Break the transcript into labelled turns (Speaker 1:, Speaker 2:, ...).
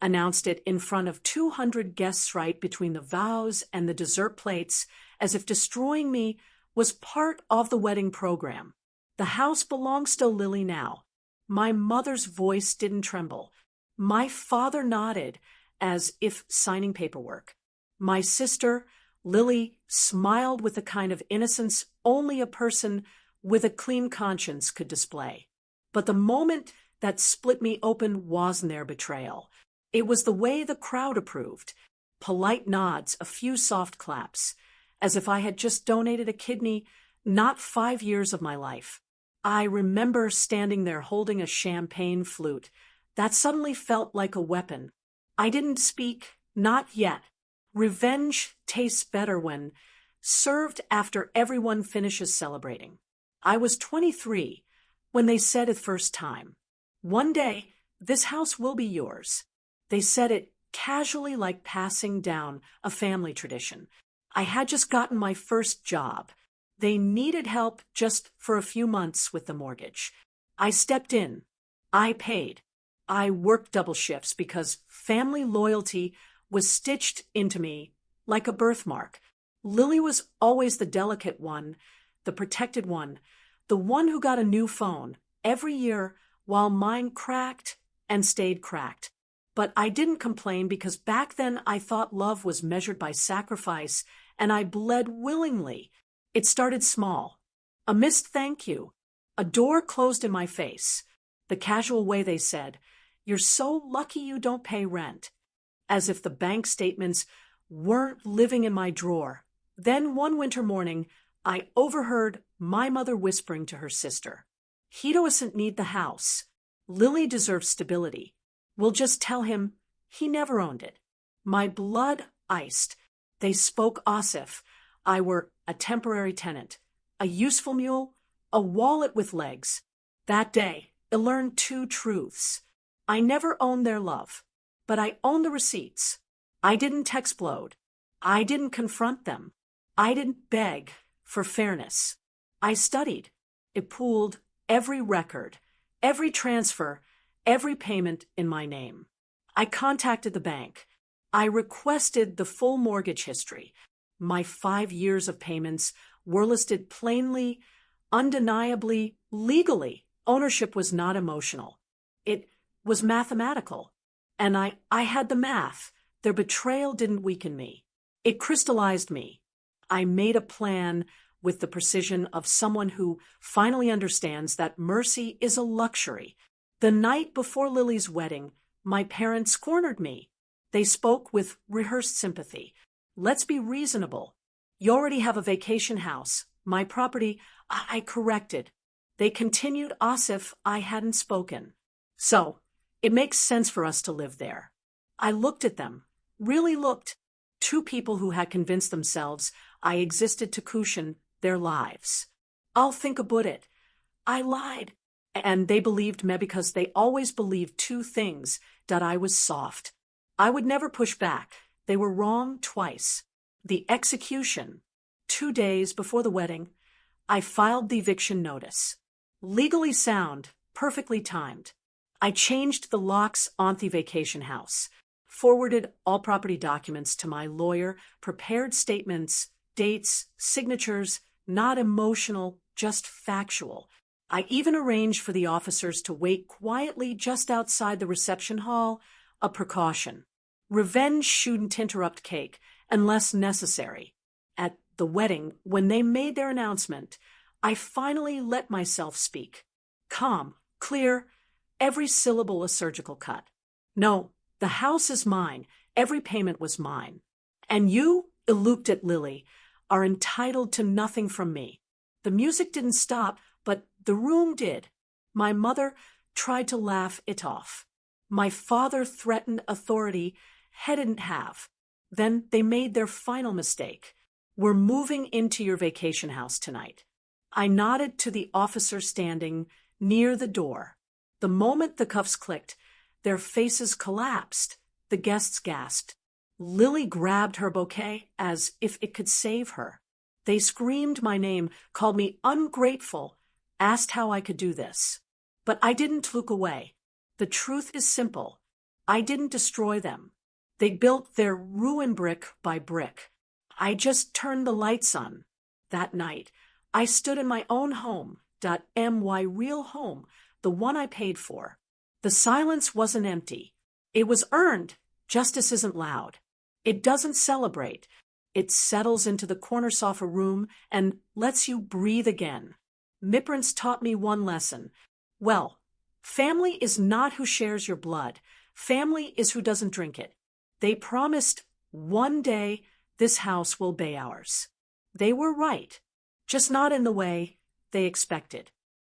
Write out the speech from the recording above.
Speaker 1: announced it in front of 200 guests right between the vows and the dessert plates, as if destroying me was part of the wedding program. The house belongs to Lily now. My mother's voice didn't tremble. My father nodded, as if signing paperwork. My sister, Lily, smiled with the kind of innocence only a person with a clean conscience could display. But the moment that split me open wasn't their betrayal. It was the way the crowd approved. Polite nods, a few soft claps, as if I had just donated a kidney, not 5 years of my life. I remember standing there holding a champagne flute that suddenly felt like a weapon. I didn't speak, not yet. Revenge tastes better when served after everyone finishes celebrating. I was 23 when they said it first time, "One day, this house will be yours." They said it casually, like passing down a family tradition. I had just gotten my first job. They needed help just for a few months with the mortgage. I stepped in. I paid. I worked double shifts because family loyalty was stitched into me like a birthmark. Lily was always the delicate one, the protected one, the one who got a new phone every year while mine cracked and stayed cracked. But I didn't complain because back then I thought love was measured by sacrifice, and I bled willingly. It started small. A missed thank you. A door closed in my face. The casual way they said, "You're so lucky you don't pay rent." As if the bank statements weren't living in my drawer. Then one winter morning, I overheard my mother whispering to her sister, "He doesn't need the house. Lily deserves stability. We'll just tell him he never owned it." My blood iced. They spoke Asif. I were a temporary tenant, a useful mule, a wallet with legs. That day, I learned two truths. I never owned their love, but I owned the receipts. I didn't explode. I didn't confront them. I didn't beg for fairness. I studied. It pooled every record, every transfer, every payment in my name. I contacted the bank. I requested the full mortgage history. My 5 years of payments were listed plainly, undeniably, legally. Ownership was not emotional. It was mathematical. And I had the math. Their betrayal didn't weaken me. It crystallized me. I made a plan with the precision of someone who finally understands that mercy is a luxury. The night before Lily's wedding, my parents cornered me. They spoke with rehearsed sympathy. "Let's be reasonable. You already have a vacation house. My property," I corrected. They continued as if I hadn't spoken. "So, it makes sense for us to live there." I looked at them, really looked. Two people who had convinced themselves I existed to cushion their lives. "I'll think about it." I lied. And they believed me because they always believed two things: that I was soft. I would never push back. They were wrong twice. The execution. 2 days before the wedding, I filed the eviction notice. Legally sound, perfectly timed. I changed the locks on the vacation house, forwarded all property documents to my lawyer, prepared statements, dates, signatures, not emotional, just factual. I even arranged for the officers to wait quietly just outside the reception hall, a precaution. Revenge shouldn't interrupt cake unless necessary. At the wedding, when they made their announcement, I finally let myself speak. Calm, clear, every syllable a surgical cut. "No, the house is mine. Every payment was mine. And you, eloped at Lily, are entitled to nothing from me." The music didn't stop, but the room did. My mother tried to laugh it off. My father threatened authority, hadn't have. Then they made their final mistake. "We're moving into your vacation house tonight." I nodded to the officer standing near the door. The moment the cuffs clicked, their faces collapsed. The guests gasped. Lily grabbed her bouquet as if it could save her. They screamed my name, called me ungrateful, asked how I could do this. But I didn't look away. The truth is simple. I didn't destroy them. They built their ruin brick by brick. I just turned the lights on. That night, I stood in my own home, .my real home, the one I paid for. The silence wasn't empty. It was earned. Justice isn't loud. It doesn't celebrate. It settles into the corner sofa room and lets you breathe again. Miprins taught me one lesson. Well, family is not who shares your blood. Family is who doesn't drink it. They promised one day this house will be ours. They were right, just not in the way they expected.